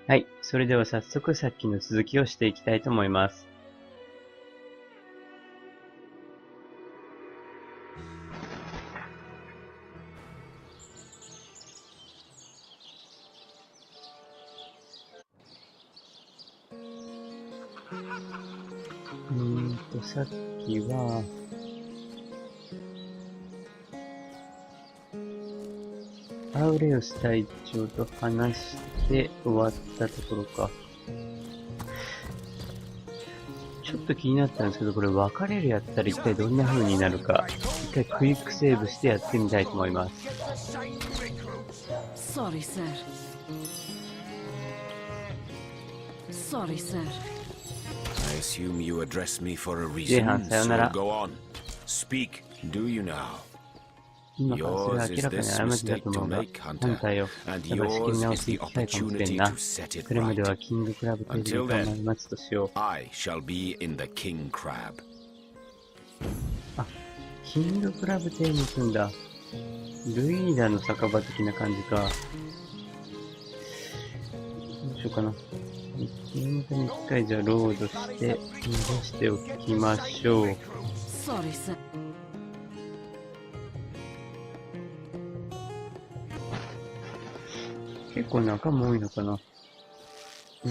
はい。それでは早速さっきの続きをしていきたいと思います。さっきは、アウレオス隊長と話して終わったところか。ちょっと気になったんですけど、これ別れるやったら一体どんな風になるか、一回クイックセーブしてやってみたいと思います。Sorry, sir. Sorry, sir. I assume you address me for a reason, so go on. Speak, do you now? 今からそれは明らかに過ちだと思うが、本体をただ仕切り直していきたいかもしれんな。それまではキングクラブテレビのまま待つとしよう。I shall be in the king crab. あ、キングクラブ邸に行くんだ。ルイーダの酒場的な感じか。どうしようかな。念のため一回じゃあロードして戻しておきましょう。Sorry, sir. 結構仲間多いのかな。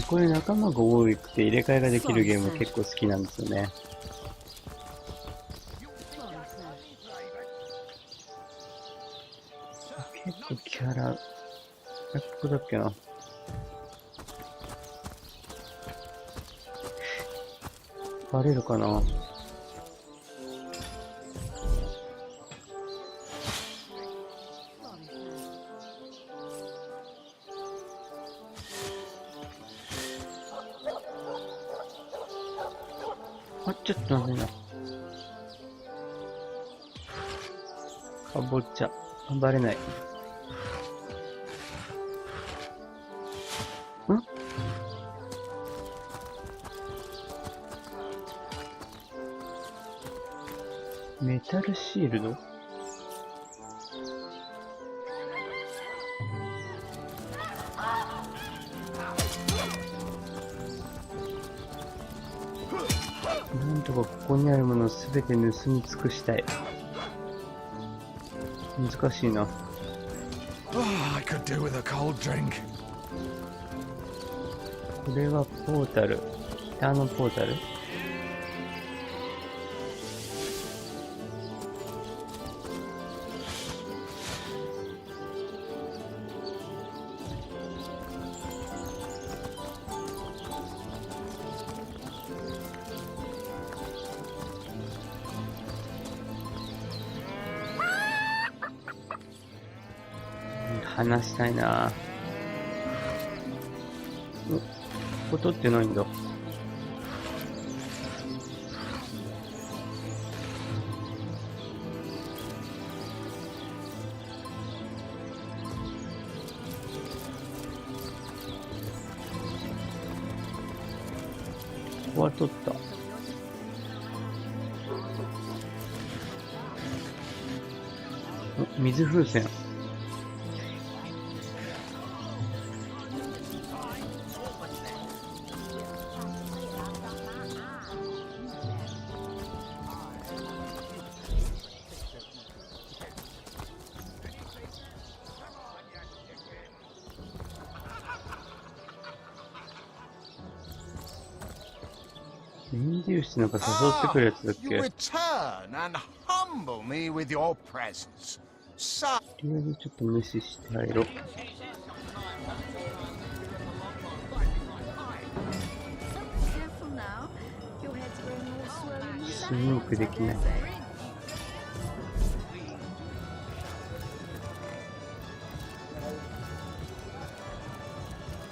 これ仲間が多くて入れ替えができるゲーム結構好きなんですよね。結構キャラ、ここだっけな。バレるかな。あ、ちょっと待ってな。かぼちゃ。バレない。メタルシールド？なんとかここにあるものをすべて盗み尽くしたい。難しいな。これはポータル。北のポータル？話したいな。お、音ってないんだ。ここは取った。お、水風船。メデュースなんか誘ってくるやつだっけ？とりあえずちょっと無視して入ろう。スニークできない。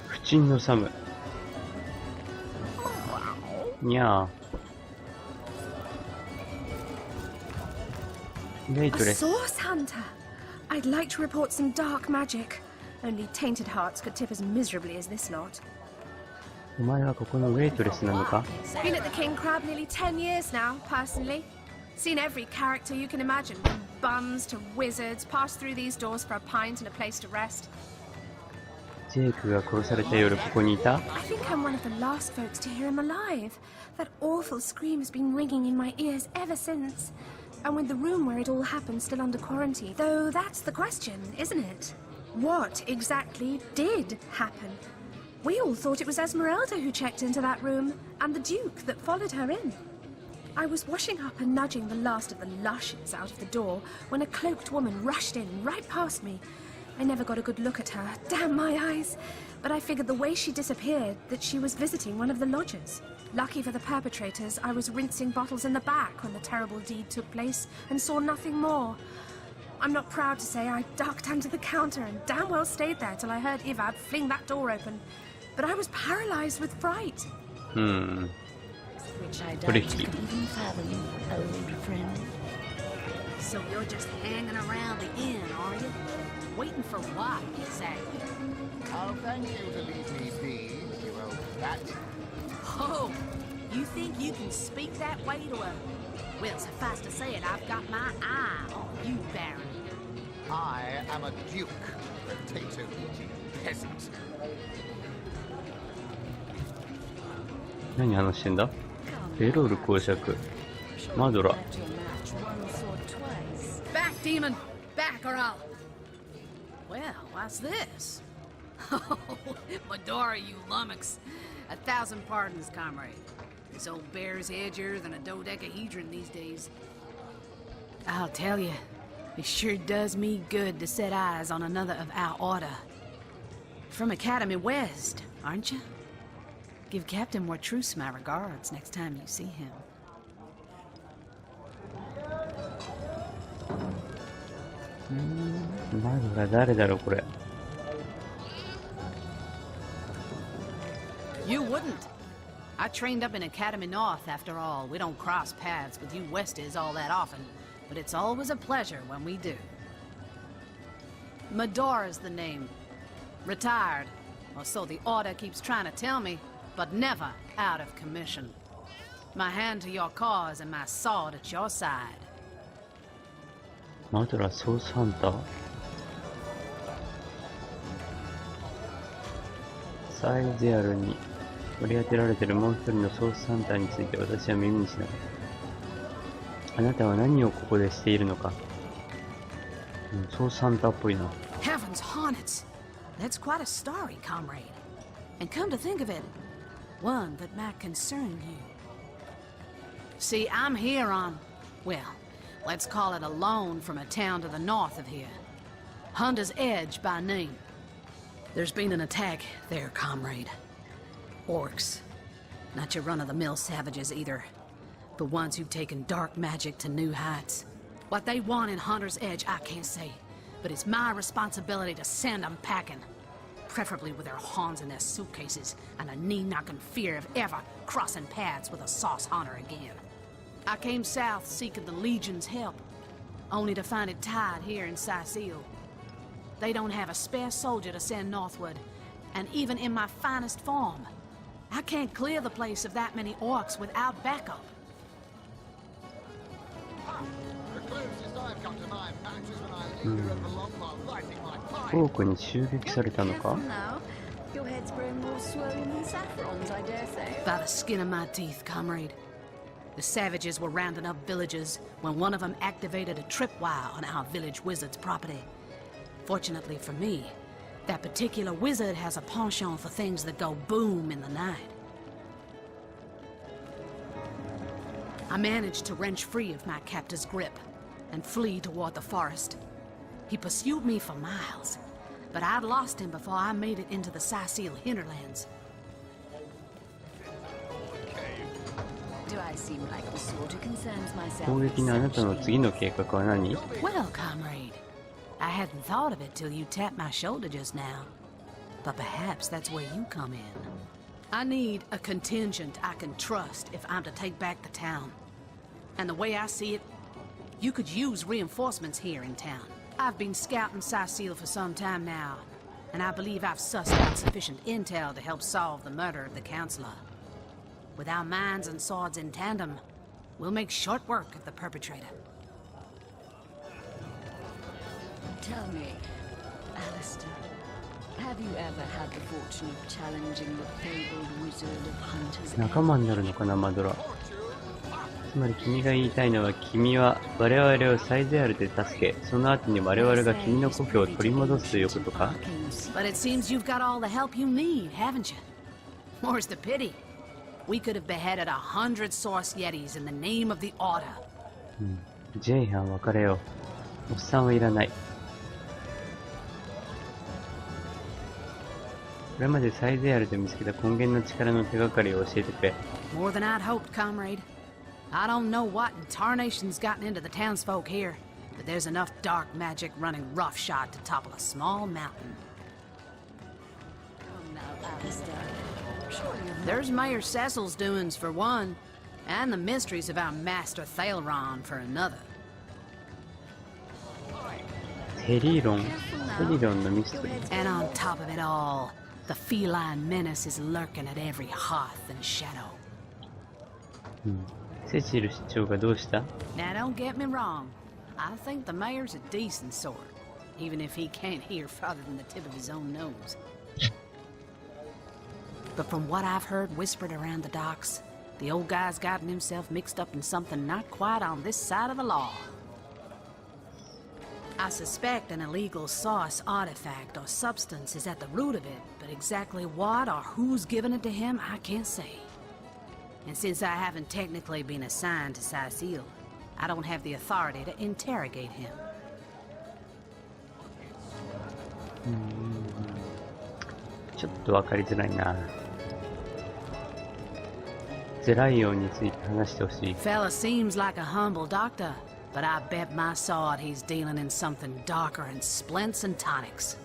不沈のサム。にゃー。レイトレス。Source hunter. I'd like to report some dark magic. Only tainted hearts could tip as miserably as this lot. お前はここのウェイトレスなのか？ Been at the King Crab nearly 10 years now, personally. Seen every character you can imagine, from bums to wizards, passed through these doors for a pint and a place to rest. ジェイクが殺された夜ここにいた？ I think I'm one of the last folks to hear him alive. That awful scream has been ringing in my ears ever since. And with the room where it all happened still under quarantine. Though that's the question, isn't it? What exactly did happen? We all thought it was Esmeralda who checked into that room, and the Duke that followed her in. I was washing up and nudging the last of the lushes out of the door when a cloaked woman rushed in right past me. I never got a good look at her, damn my eyes, but I figured the way she disappeared that she was visiting one of the lodgers. Lucky for the perpetrators, I was rinsing bottles in the back when the terrible deed took place and saw nothing more. I'm not proud to say I ducked under the counter and damn well stayed there till I heard Ivad fling that door open, but I was paralyzed with fright. Which I don't even fathom, old friend. So you're just hanging around the inn, are you? Waiting for what, exactly? Oh, thank you to leave me be, you old rat. Oh, you think you can speak that way to a... Well, suffice to say it, I've got my eye on you, Baron. I am a duke, potato-eating peasant. 何話してんだ？ベロール公爵、マドラ。Back, demon! Back, or I'll... Well, what's this? Oh, Medora, you lummox. 1,000 pardons, comrade. This old bear's edgier than a dodecahedron these days. I'll tell you, it sure does me good to set eyes on another of our order. From Academy West, aren't you? Give Captain Wartruce my regards next time you see him. マドラ誰だろうこれ。You wouldn't. I trained up in Academy North, after all. We don't cross paths with you Westies all that often, but it's always a pleasure when we do. Medora's the name. Retired, or so the Order keeps trying to tell me, but never out of commission. My hand to your cause and my sword at your side. マドラソースハンター？サイゼアルに割り当てられているもう一人のソースハンターについて私は耳にしなかった。あなたは何をここでしているのか？ソースハンターっぽいな。 Heavens hornets! That's quite a story, comrade. And come to think of it, one that might concern you. See, I'm here on, well, let's call it a loan from a town to the north of here. Hunter's Edge by name. There's been an attack there, comrade. Orcs. Not your run-of-the-mill savages either, but ones who've taken dark magic to new heights. What they want in Hunter's Edge, I can't say, but it's my responsibility to send them packing. Preferably with their horns in their suitcases and a knee-knocking fear of ever crossing paths with a sauce hunter again. I came south seeking the Legion's help, only to find it tied here in Sicile. They don't have a spare soldier to send northward, and even in my finest form, I can't clear the place of that many orcs without backup. The closest I've come to my patch is when I leave you at the long while lighting my pipe. 多くに襲撃されたのか？ Your head's grown more swollen than saffrons, I dare say. By the skin of my teeth, comrade. The savages were rounding up villagers when one of them activated a tripwire on our village wizard's property. Fortunately for me, that particular wizard has a penchant for things that go boom in the night. I managed to wrench free of my captor's grip and flee toward the forest. He pursued me for miles, but I'd lost him before I made it into the Sicile hinterlands. Do I seem like the sort who concerns myself? 攻撃のあなたの次の計画は何？ Well, comrade, I hadn't thought of it till you tapped my shoulder just now. But perhaps that's where you come in. I need a contingent I can trust if I'm to take back the town. And the way I see it, you could use reinforcements here in town. I've been scouting Sicile for some time now, and I believe I've sussed out sufficient intel to help solve the murder of the Counselor. With our minds and swords in tandem, we'll make short work of the perpetrator. Tell me, Alistair, Have you ever had the fortune of challenging the fabled wizard of hunters? 仲間になるのかな、マドラー。つまり君が言いたいのは、君は我々をサイゼアルで助け、その後に我々が君の故郷を取り戻すということか？ But it seems you've got all the help you need, haven't you? More's the pity. We could have beheaded 100 Source Yetis in the name of the Order. ジェイハン別れよう。おっさんはいらない。これまでサイゼアルで見つけた根源の力の手がかりを教えてくれ。 More than I'd hoped, comrade. I don't know what in tarnation's gotten into the townsfolk here, but there's enough dark magic running roughshod to topple a small mountain. Come now, Alistair. There's Mayor Cecil's doings for one, and the mysteries of our master Thalron for another. テリロンのミステリー。 And on top of it all, the feline menace is lurking at every hearth and shadow. セシル市長がどうした？ Now don't get me wrong. I think the mayor's a decent sort, even if he can't hear farther than the tip of his own nose. But from what I've heard whispered around the docks, the old guy's gotten himself mixed up in something not quite on this side of the law. I suspect an illegal sauce artifact or substance is at the root of it, but exactly what or who's given it to him, I can't say. And since I haven't technically been assigned to Cecil, I don't have the authority to interrogate him. ちょっとわかりづらいな。ゼライオンについて話してほしい。 Fella seems like a humble doctor, but I bet my sword he's dealing in something darker than splints and tonics.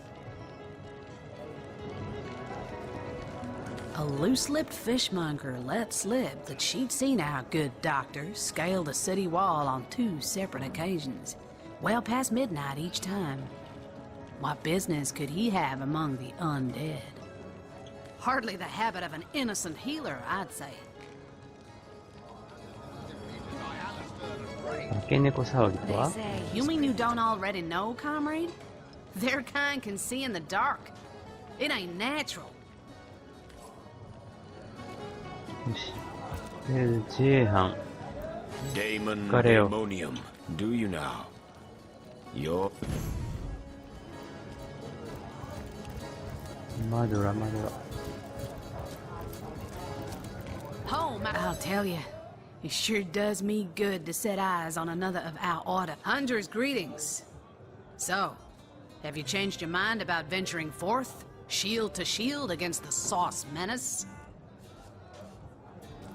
A loose-lipped fishmonger let slip that she'd seen our good doctor scale the city wall on 2 separate occasions, well past midnight each time. What business could he have among the undead? Hardly the habit of an innocent healer, I'd say. 化け猫騒ぎと They は？ say, you mean you don't already know, comrade? Their kind can see in the dark. It ain't natural. よし。ジェイハン。 Damon Careo. Daemonium, do you now? Your マドラ。 Oh, I'll tell you, it sure does me good to set eyes on another of our order. Hunter's greetings. So, have you changed your mind about venturing forth, shield to shield against the Sauce menace?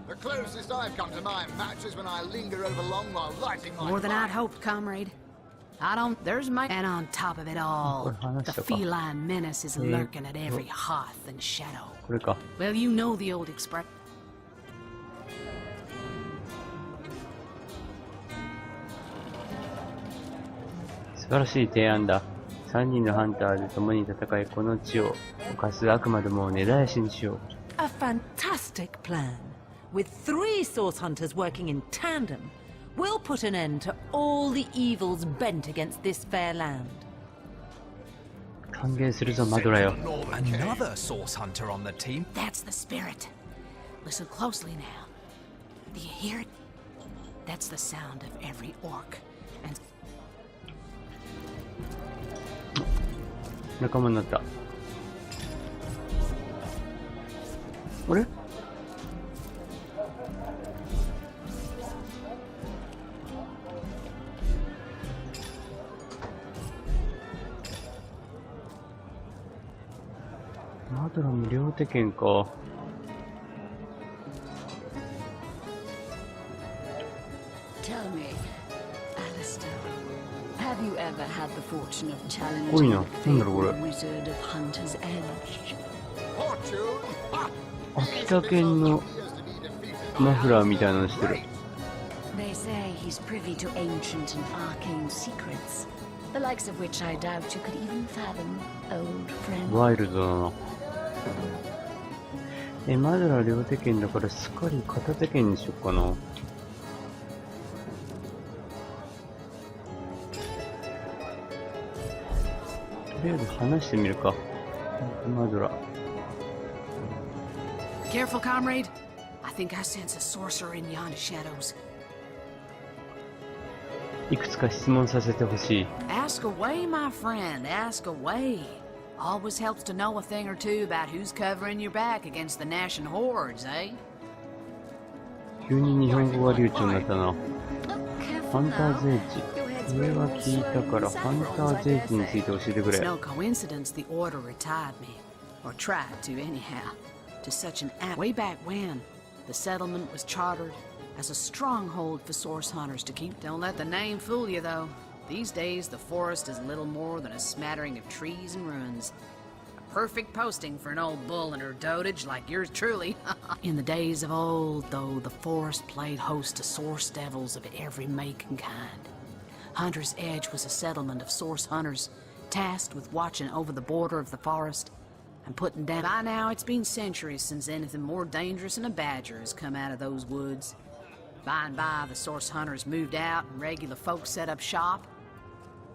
The closest I've come to my match is when I linger over long while lighting my More than I'd pipe. hoped, comrade. I don't. There's my. And on top of it all, the feline menace is lurking at every hearth and shadow. これか。 Well, you know the old expression. 素晴らしい提案だ。3人のハンターで共に戦い、この地を犯す悪魔どもを根絶やしにしよう。 A fantastic plan. With 3 source hunters working in tandem, we'll put an end to all the evils bent against this fair land. 歓迎するぞ、マドラよ。 Another source hunter on the team. That's the spirit. Listen closely now. Do you hear it? That's the sound of every orc. And 仲間になった。あれ？マドラム両手剣か。 Tell me, Alistair, have you ever had the fortune of 多い challenging な。 the なんだろうこれ。 fabled wizard of Hunter's Edge? Fortune? Ha! 秋田県の Appears to be defeated. マフラーみたいなのしてる。 They say he's privy to ancient and arcane secrets, the likes of which I doubt you could even fathom, old friend. ワイルドだな。マドラ両手剣だからすっかり片手剣にしよっかな。とりあえず話してみるか。マドラ。 Careful, comrade. I think I sense a sorcerer in yonder shadows. いくつか質問させてほしい。 Ask away, my friend. Ask away. Always helps to know a thing or two about who's covering your back against the gnashing hordes, eh? 急に日本語が流暢になったな。ハンター税地。上は聞いたからハンター税地について教えてくれ。 It's no coincidence the order retired me, or tried to anyhow, to such an act. Way back when, the settlement was chartered as a stronghold for source hunters to keep. Don't let the name fool you, though. These days, the forest is little more than a smattering of trees and ruins. A perfect posting for an old bull and her dotage like yours truly. In the days of old, though, the forest played host to source devils of every make and kind. Hunter's Edge was a settlement of source hunters, tasked with watching over the border of the forest and putting down. By now, it's been centuries since anything more dangerous than a badger has come out of those woods. By and by, the source hunters moved out and regular folks set up shop.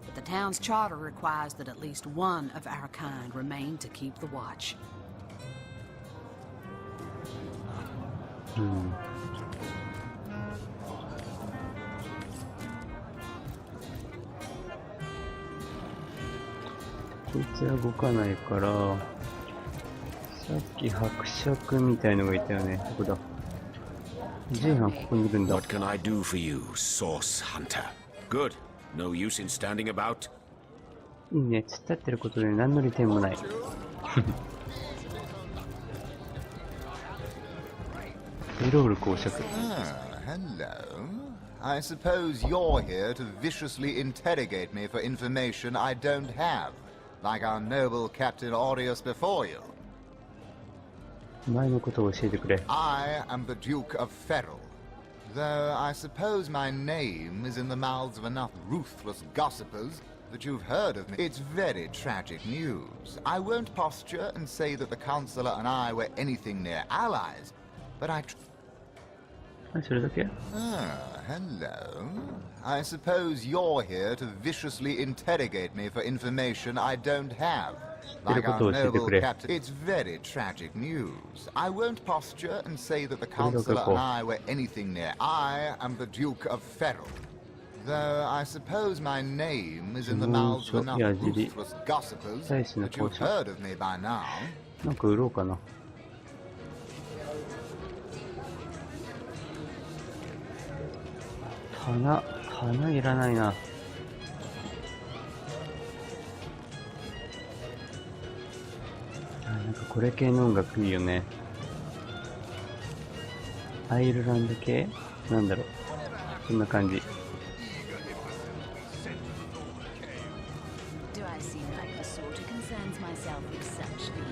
But the town's charter requires that at least one of our kind remain to keep the watch. こいつは動かないから、さっき伯爵みたいのがいたよね。どこだ。J班ここにいるんだ。 What can I do for you, Source Hunter? Good. No use in standing about. いいね。突っ立ってることで何の利点もない。リロール公爵。 Hello. I suppose you're here to viciously interrogate me for information I don't have, like our noble Captain Aureus before you. 前のことを教えてくれ。 I am the Duke of Ferrell, though I suppose my name is in the mouths of enough ruthless gossipers that you've heard of me. It's very tragic news. I won't posture and say that the Counselor and I were anything near allies, but I... それだけ？ Hello. I suppose you're here to viciously interrogate me for information I don't have. Like our noble captain. It's very tragic news. I won't posture and say that the Counselor and I were anything near. I am the Duke of Ferrell, though I suppose my name is in the mouths of enough ruthless gossipers that you've heard of me by now. なんか売ろうかな。花いらないな。なんかこれ系の音楽いいよね。アイルランド系なんだろう。そんな感じ。 Do I seem like the sort who concerns myself with such things?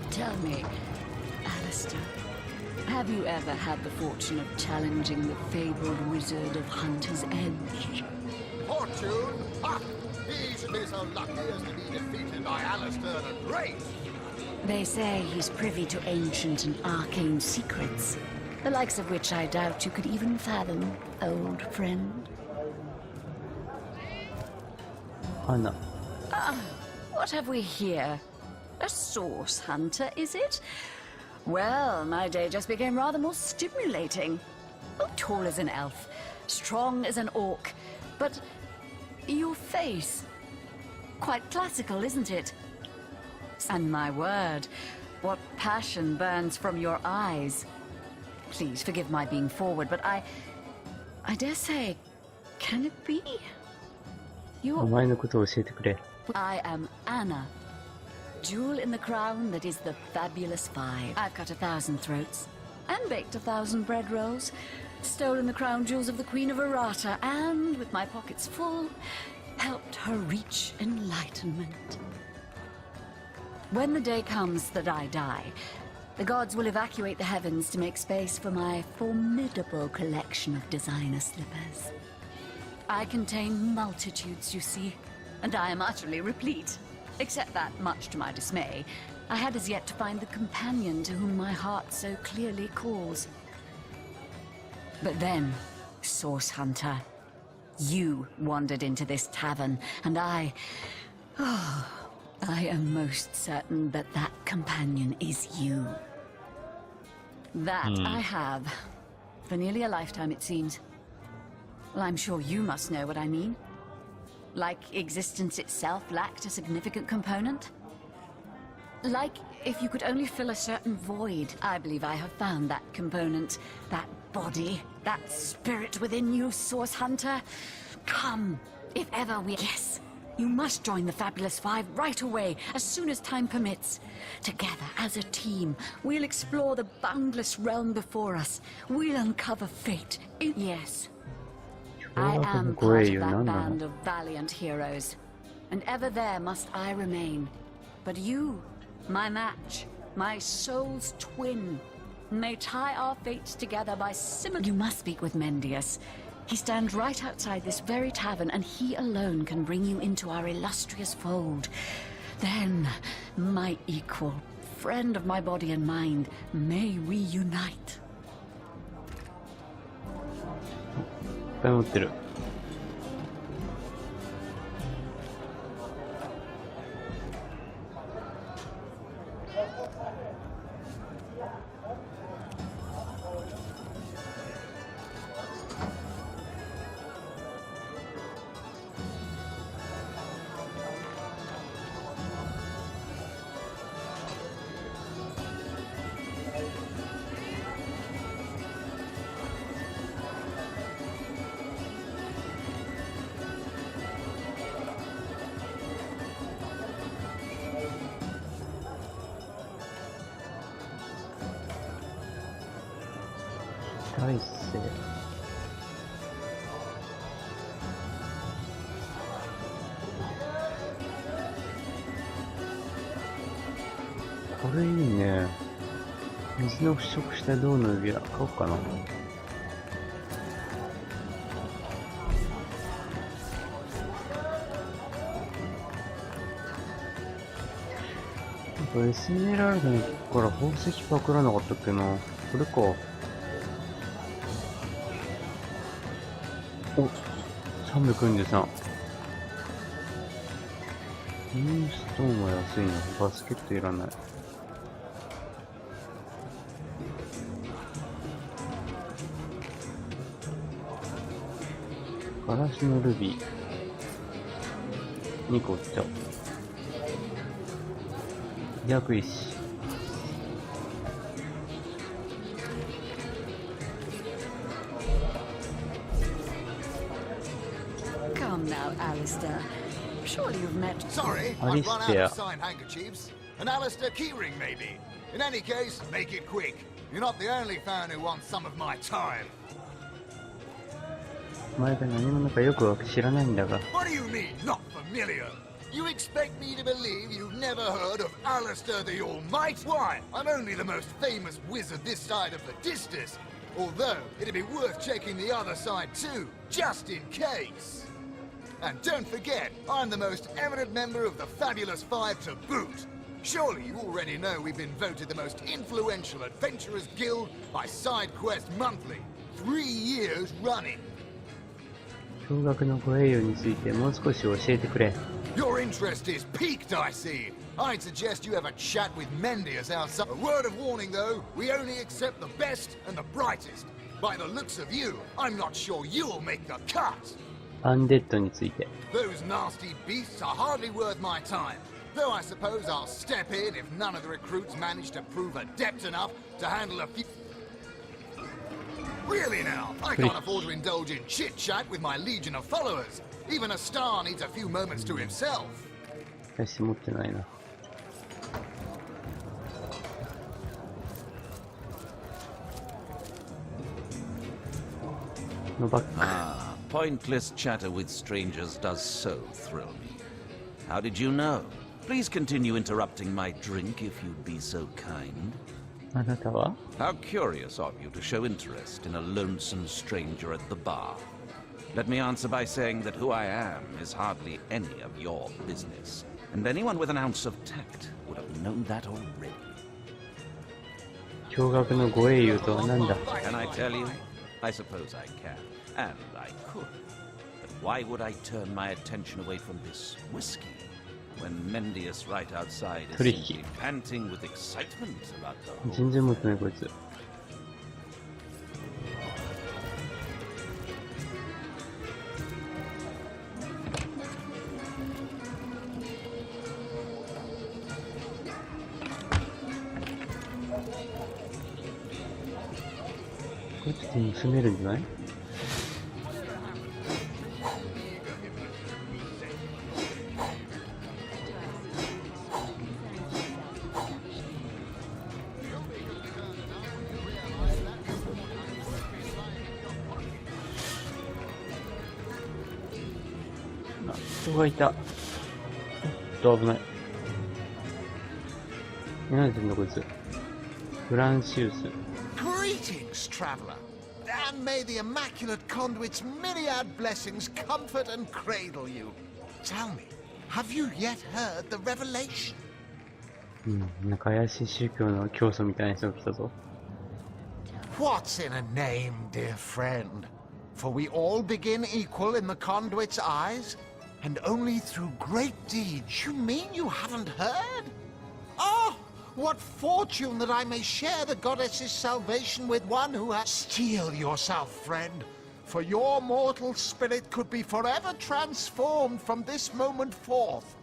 Tell me, Alistair, have you ever had the fortune of challenging the fabled wizard of Hunter's Edge? Fortune? Ha! He should be so lucky as to be defeated by Alistair the Great. They say he's privy to ancient and arcane secrets, the likes of which I doubt you could even fathom, old friend. Anna. What have we here? A source hunter, is it? Well, my day just became rather more stimulating. Oh, tall as an elf, strong as an orc, but your face, quite classical, isn't it? And my word, what passion burns from your eyes. Please forgive my being forward, but I dare say, can it be? I am Anna, jewel in the crown that is the fabulous five. I've cut 1,000 throats and baked 1,000 bread rolls, stolen the crown jewels of the Queen of Arata, and with my pockets full, helped her reach enlightenment. When the day comes that I die, the gods will evacuate the heavens to make space for my formidable collection of designer slippers. I contain multitudes, you see, and I am utterly replete. Except that, much to my dismay, I had as yet to find the companion to whom my heart so clearly calls. But then, Source Hunter, you wandered into this tavern, and I am most certain that that companion is you. That I have, for nearly a lifetime it seems. Well, I'm sure you must know what I mean. Like existence itself lacked a significant component? Like if you could only fill a certain void. I believe I have found that component, that body, that spirit within you, Source Hunter. Come, if ever we... Yes, you must join the Fabulous Five right away, as soon as time permits. Together, as a team, we'll explore the boundless realm before us. We'll uncover fate. Yes. I am part of that band of valiant heroes, and ever there must I remain. But you, my match, my soul's twin, may tie our fates together by similar... You must speak with Mendius. He stands right outside this very tavern, and he alone can bring you into our illustrious fold. Then, my equal, friend of my body and mind, may we unite. いっぱい持ってる。大勢。これいいね。水の腐食した銅の指輪買おうかな。エスメラルダのとこから宝石パクらなかったっけな。これか。お、343。ムーンストーンは安いな。バスケットいらない。ガラスのルビー。2個売っちゃおう。逆石。Come now, Alistair. Surely you've met... Sorry, I've run out of signed handkerchiefs. An Alistair keyring, maybe. In any case, make it quick. You're not the only fan who wants some of my time. お前が何者かよく知らないんだが。 What do you mean, not familiar? You expect me to believe you've never heard of Alistair the Almighty? Why? I'm only the most famous wizard this side of the distance. Although, it'd be worth checking the other side too, just in case. And don't forget, I'm the most eminent member of the Fabulous Five to boot. Surely you already know we've been voted the most influential adventurers guild by SideQuest Monthly. 3 years running. 驚愕のご栄誉についてもう少し教えてくれ。 Your interest is piqued, I see. I'd suggest you have a chat with Mendius outside. A word of warning, though, we only accept the best and the brightest. By the looks of you, I'm not sure you'll make the cut. アンデッドについて。 Those nasty beasts are hardly worth my time. Though I suppose I'll step in if none of the recruits manage to prove adept enough to handle a few... Really now, I can't afford to indulge in chit-chat with my legion of followers. Even a star needs a few moments to himself. 私持ってないな。のバック。Ah, Pointless chatter with strangers does so thrill me. How did you know? Please continue interrupting my drink if you'd be so kind. あなたは How curious of you to show interest in a lonesome stranger at the bar. Let me answer by saying that who I am is hardly any of your business, and anyone with an ounce of tact would have known that already. 驚愕のご英雄とは何だ Can I tell you? I suppose I can, and I could. But why would I turn my attention away from this whiskey when Mendius right outside is simply panting with excitement about the whole 全然持ってないこいつ。こいつって盗めるんじゃない？人がいた。おっと危ない。何やってんだこいつ。フランシウス。Greetings, traveler, and may the immaculate conduit's myriad blessings comfort and cradle you. Tell me, have you yet heard the revelation? なんか怪しい宗教の教祖みたいな人が来たぞ。What's in a name, dear friend? For we all begin equal in the conduit's eyes, and only through great deeds. You mean you haven't heard? Oh! What fortune that I may share the goddess's salvation with one who has... Steel yourself, friend, for your mortal spirit could be forever transformed from this moment forth.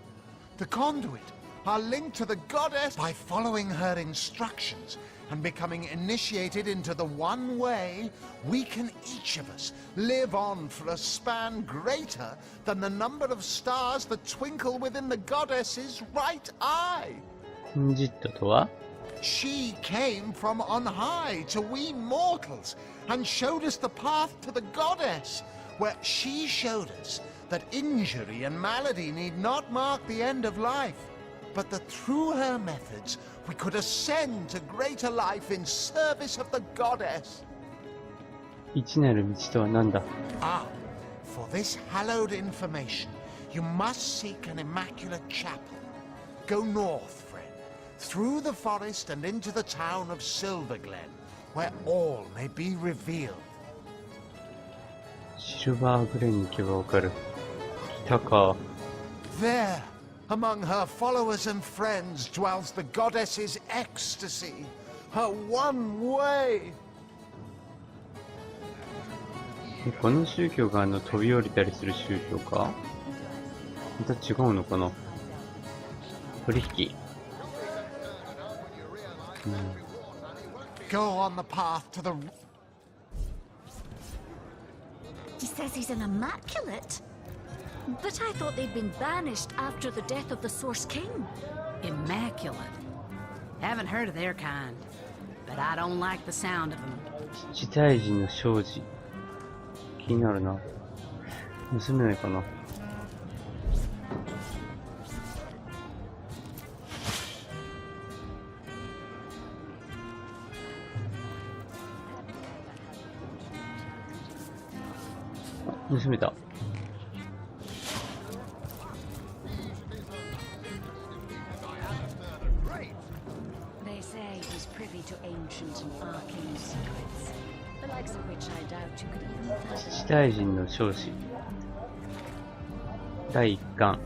The conduit are linked to the goddess by following her instructions and becoming initiated into the one way we can each of us live on for a span greater than the number of stars that twinkle within the goddess's right eye. ジットとは She came from on high to we mortals and showed us the path to the goddess, where she showed us that injury and malady need not mark the end of life, but that through her methods we could ascend to greater life in service of the goddess. 一なる道とは何だ Ah, for this hallowed information, you must seek an immaculate chapel. Go north, through the forest and into the town of Silverglen, where all may be revealed. シルバーグレンに行けばわかる。来たか。There, among her followers and friends, dwells the goddess's ecstasy, her one way. この宗教が飛び降りたりする宗教かまた違うのかな取引。Go on the path to the... He says he's an immaculate. But I thought they'd been banished after the death of the Source King. Immaculate. Haven't heard of their kind, but I don't like the sound of them. 地帯人の生児。気になるな。盗めないかな。盗めた。They say he's privy to ancient and arcane secrets, the likes of which I doubt you could even fathom. 地帯人の少子第1巻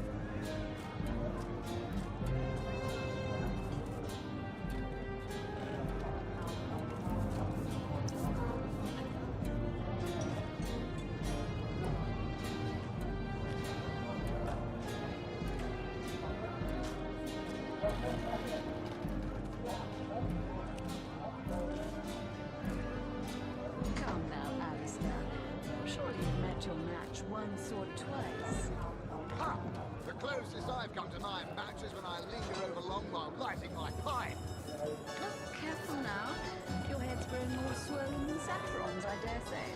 The closest I've come to my match is when I linger over long while lighting my pipe. Careful now. Your head's growing more swollen than Saffron's, I dare say.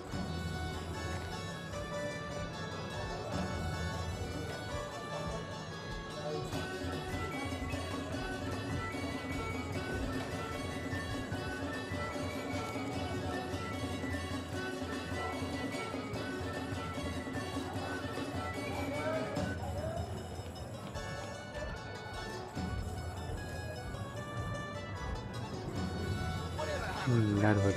うん、なるほど。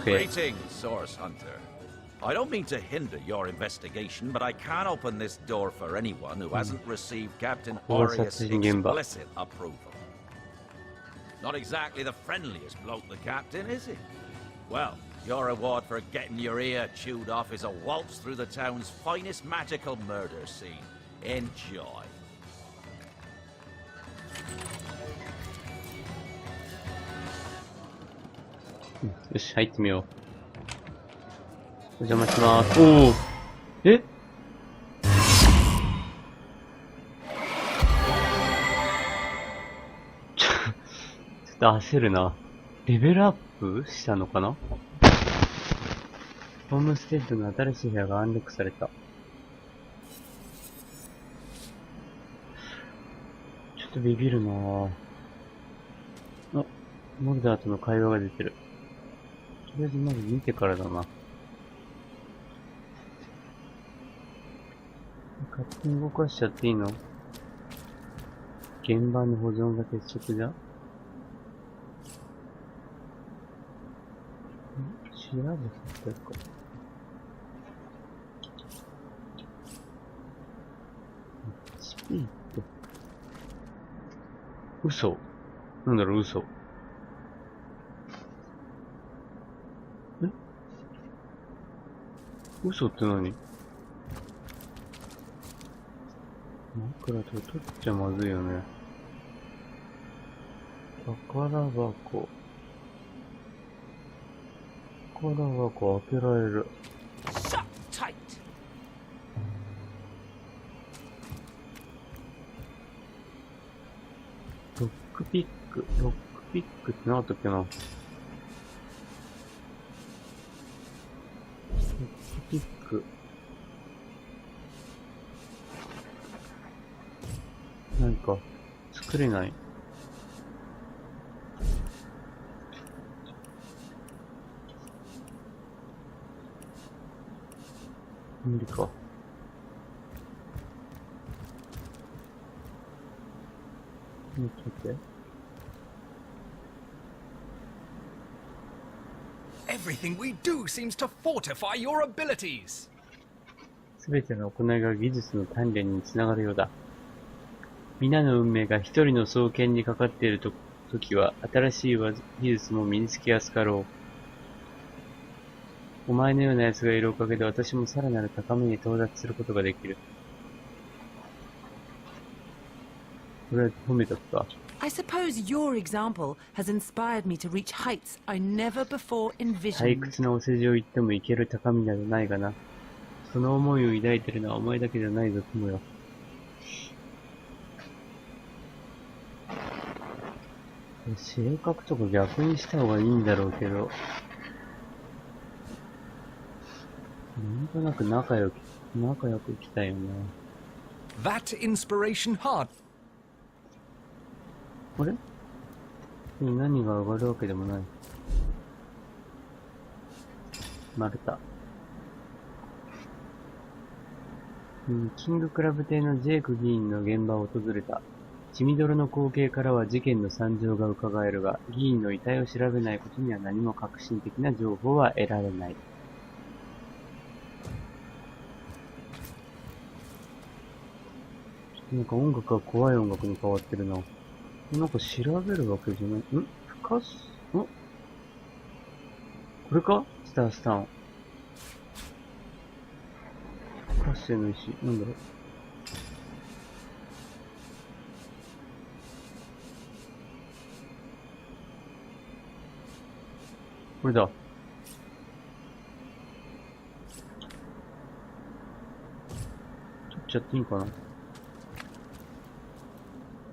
Greetings, Source Hunter. I don't mean to hinder your investigation, but I can't open this door for anyone who hasn't received Captain Aureus' explicit approval. Not exactly the friendliest bloke, the Captain, is he? Well, your reward for getting your ear chewed off is a waltz through the town's finest magical murder scene. Enjoy. よし、入ってみよう。お邪魔します。おお。え？ちょっと焦るな。レベルアップしたのかな？ホームステッドの新しい部屋がアンロックされた。ちょっとビビるなぁ。あ、モルダーとの会話が出てる。とりあえずまず見てからだな。勝手に動かしちゃっていいの？現場の保存が鉄則じゃ？調べさせてるか。HP って。嘘。なんだろう、嘘。嘘って何？枕と取っちゃまずいよね。宝箱。宝箱開けられる。ロックピック。ロックピックって何だったっけな？ロックピック。なんか、作れない。無理か。見てて。Everything we do seems to fortify your abilities. すべての行いが技術の鍛錬につながるようだ。皆の運命が一人の双剣にかかっているときは、新しい技術も身につきやすかろう。お前のような奴がいるおかげで私もさらなる高みに到達することができる。これは褒めたった。I suppose your example has inspired me to reach heights I never before 退 envisioned. 屈なお世辞を言ってもいける高みなどないがな。その思いを抱いているのはお前だけじゃないぞ、友よ。性格とか逆にした方がいいんだろうけど。なんとなく仲良くいきたいよね。That inspiration hard. あれ？何が上がるわけでもない。丸太。キングクラブ邸のジェイク議員の現場を訪れた。血みどろの光景からは事件の惨状が伺えるが、議員の遺体を調べないことには何も革新的な情報は得られない。なんか音楽が怖い音楽に変わってるな。なんか調べるわけじゃない。これか？スタースタン。活性の石。なんだろう。これだ。取っちゃっていいかな？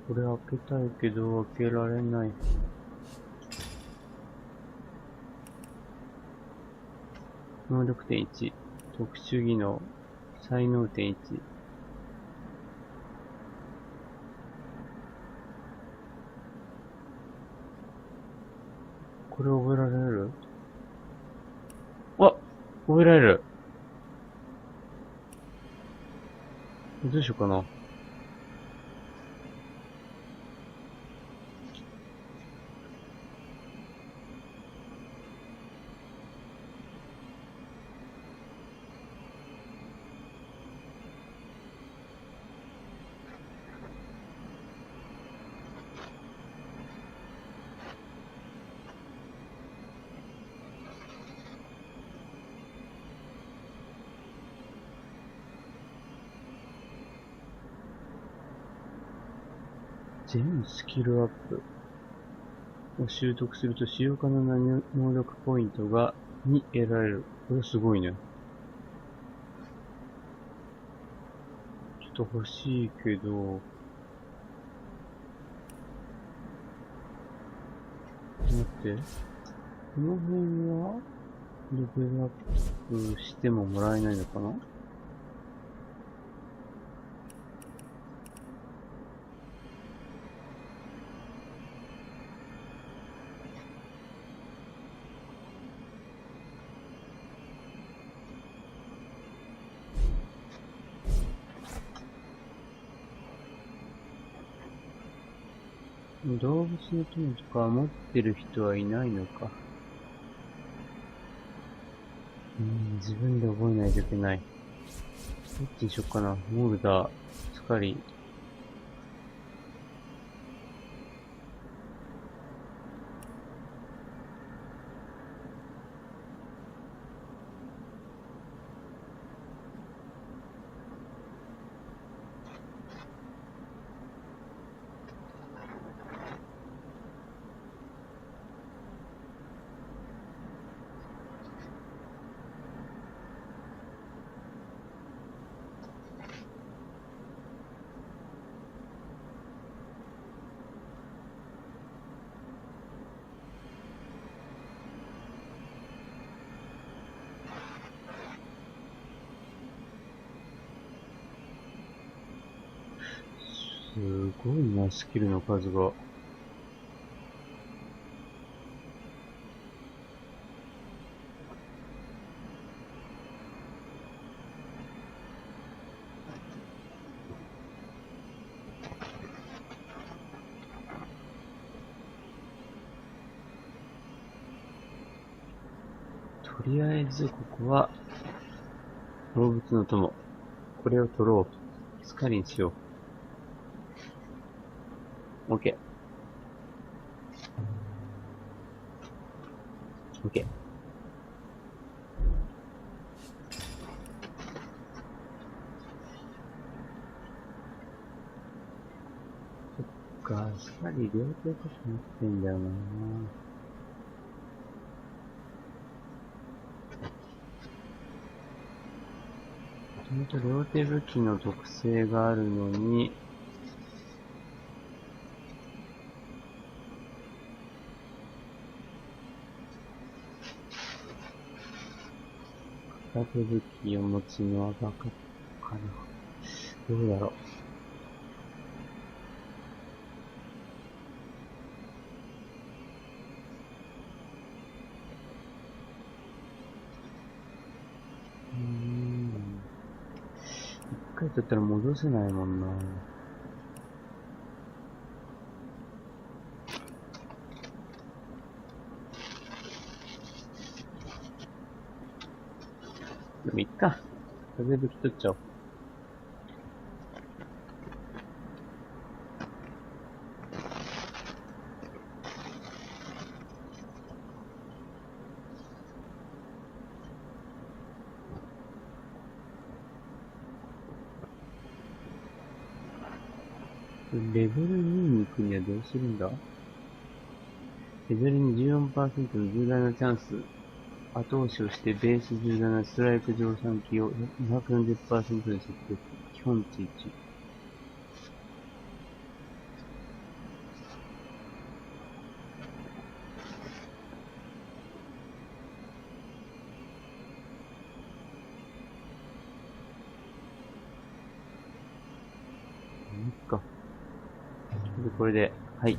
これ開けたいけど開けられない。能力点1。特殊技能。才能点1。これ覚えられる？あ！覚えられる。どうしようかな。全スキルアップを習得すると使用可能な能力ポイントが2得られる。これすごいね。ちょっと欲しいけど、待って。この辺はレベルアップしてももらえないのかな？動物の友とか持ってる人はいないのか。自分で覚えないといけない。どっちにしよっかな。モルダー、スカリー。すごいな、スキルの数が。とりあえず、ここは、動物の友。これを取ろう。スカリにしよう。OK。OK。そっか、スカリ両手とか持ってんだよな。もともと両手武器の特性があるのに、片手武器を持つのはバカかな。どうだろう。一回取ったら戻せないもんな。でもいっか。風吹き取っちゃおう。レベル2に行くにはどうするんだ？レベルに 14% の重大なチャンス。後押しをしてベース17ストライク乗算機を 240% に設定。基本値1。いいか。これで、はい。